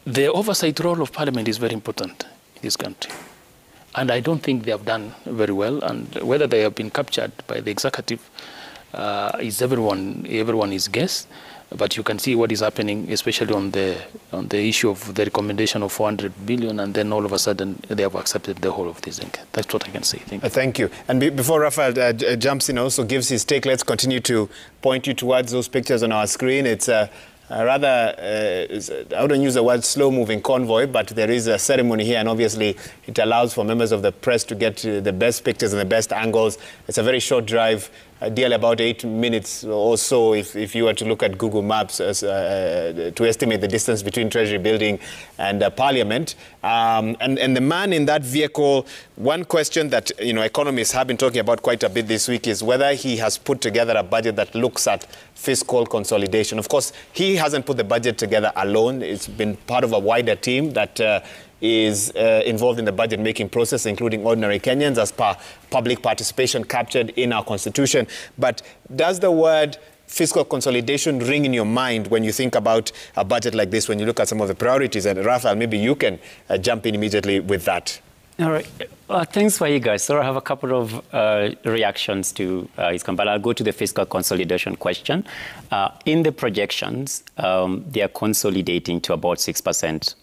The oversight role of Parliament is very important in this country. And I don't think they have done very well. And whether they have been captured by the executive is everyone is guess. But you can see what is happening, especially on the issue of the recommendation of 400 billion, and then all of a sudden they have accepted the whole of this thing. That's what I can say. Thank you. Thank you. And before Raphael jumps in, also gives his take, let's continue to point you towards those pictures on our screen. It's rather, I wouldn't use the word slow-moving convoy, but there is a ceremony here, and obviously it allows for members of the press to get the best pictures and the best angles. It's a very short drive, ideally about 8 minutes or so if you were to look at Google Maps to estimate the distance between Treasury Building and Parliament. And the man in that vehicle, one question that economists have been talking about quite a bit this week is whether he has put together a budget that looks at fiscal consolidation. Of course, he hasn't put the budget together alone. It's been part of a wider team that is involved in the budget-making process, including ordinary Kenyans, as per public participation captured in our constitution. But does the word fiscal consolidation ring in your mind when you think about a budget like this, when you look at some of the priorities? And Raphael, maybe you can jump in immediately with that. All right. Thanks for you guys. So I have a couple of reactions to his comment, but I'll go to the fiscal consolidation question. In the projections, they are consolidating to about 6%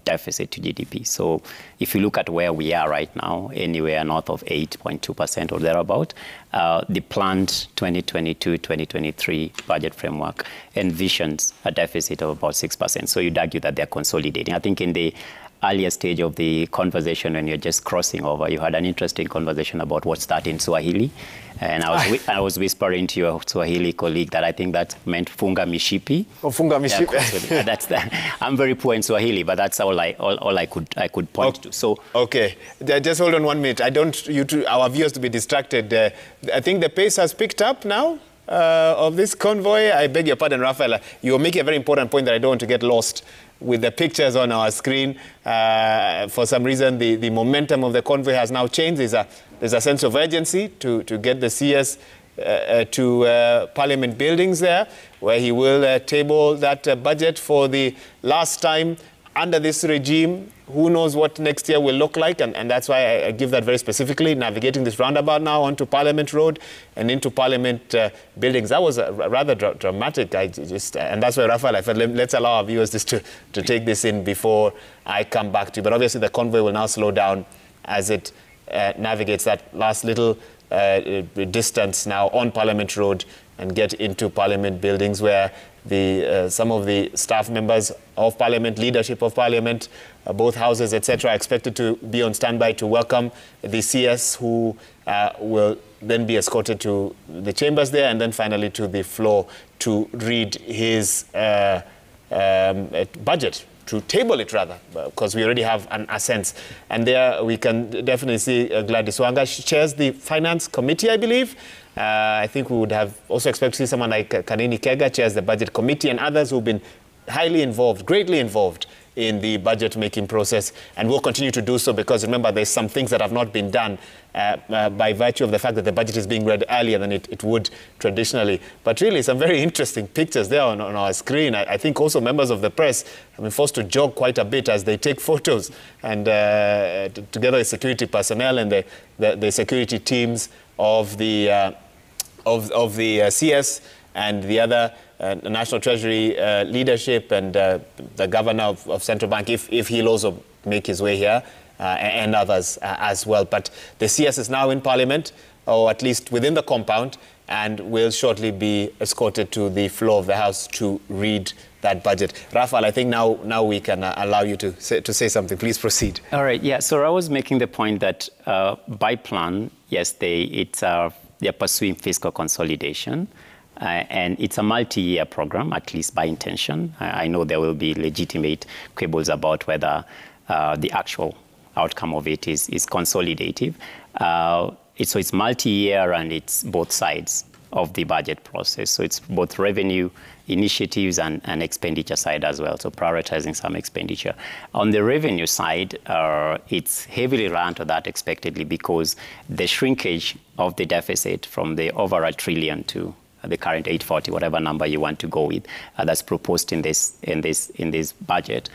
deficit to GDP. So if you look at where we are right now, anywhere north of 8.2% or thereabout, the planned 2022-2023 budget framework envisions a deficit of about 6%. So you'd argue that they're consolidating. I think in the earlier stage of the conversation, when you're just crossing over, you had an interesting conversation about what's that in Swahili. And I was whispering to your Swahili colleague that I think that meant funga mishipi. Oh, funga mishipi. Yeah, that's that. I'm very poor in Swahili, but that's all I could point to. So okay, just hold on 1 minute. I don't our viewers to be distracted. I think the pace has picked up now. Of this convoy. I beg your pardon, Raphael. You're making a very important point that I don't want to get lost with the pictures on our screen. For some reason, the momentum of the convoy has now changed. There's a sense of urgency to get the CS to Parliament buildings there, where he will table that budget for the last time under this regime. Who knows what next year will look like, and that's why I give that very specifically, navigating this roundabout now onto Parliament Road and into Parliament buildings. That was rather dramatic. And that's why, Raphael, I felt let's allow our viewers just to take this in before I come back to you. But obviously the convoy will now slow down as it navigates that last little distance now on Parliament Road and get into Parliament buildings, where some of the staff members of Parliament, leadership of Parliament, both houses, etc., are expected to be on standby to welcome the CS, who will then be escorted to the chambers there and then finally to the floor to read his budget, to table it rather, because we already have a sense. And there we can definitely see Gladys Wanga. She chairs the Finance Committee, I believe. I think we would have also expected to see someone like Kanini Kega, chairs the Budget Committee, and others who've been highly involved, greatly involved in the budget-making process, and will continue to do so, because remember, there's some things that have not been done by virtue of the fact that the budget is being read earlier than it would traditionally. But really, some very interesting pictures there on our screen. I think also members of the press have been forced to jog quite a bit as they take photos, and together with security personnel and the security teams of the CS and the other National Treasury leadership and the governor of Central Bank, if he'll also make his way here, and others as well. But the CS is now in Parliament, or at least within the compound, and will shortly be escorted to the floor of the House to read that budget. Raphael, I think now we can allow you to say something. Please proceed. All right. Yeah. So I was making the point that by plan, yes, they're pursuing fiscal consolidation. And it's a multi-year program, at least by intention. I know there will be legitimate quibbles about whether the actual outcome of it is consolidative. So it's multi-year, and it's both sides of the budget process. So it's both revenue initiatives and expenditure side as well, so prioritizing some expenditure. On the revenue side, it's heavily run to that expectedly, because the shrinkage of the deficit from the over $1 trillion to the current 840, whatever number you want to go with, that's proposed in this budget,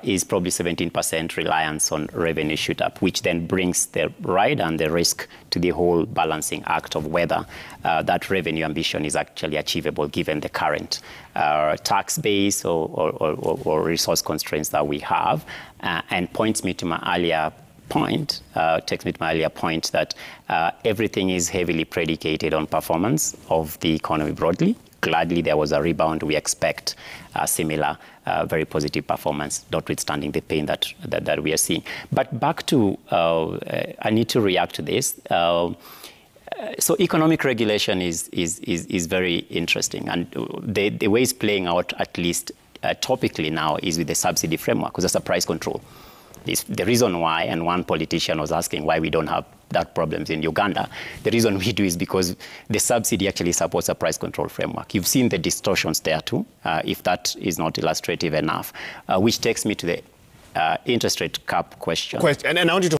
is probably 17% reliance on revenue shoot up, which then brings the ride and the risk to the whole balancing act of whether that revenue ambition is actually achievable given the current tax base or resource constraints that we have, and points me to my earlier point, that everything is heavily predicated on performance of the economy broadly. Gladly, there was a rebound. We expect similar, very positive performance, notwithstanding the pain that we are seeing. But back to, I need to react to this. So economic regulation is very interesting, and the way it's playing out, at least topically now, is with the subsidy framework, because that's a price control. The reason why, and one politician was asking why we don't have that problems in Uganda, the reason we do is because the subsidy actually supports a price control framework. You've seen the distortions there too, if that is not illustrative enough, which takes me to the interest rate cap question. And I want you to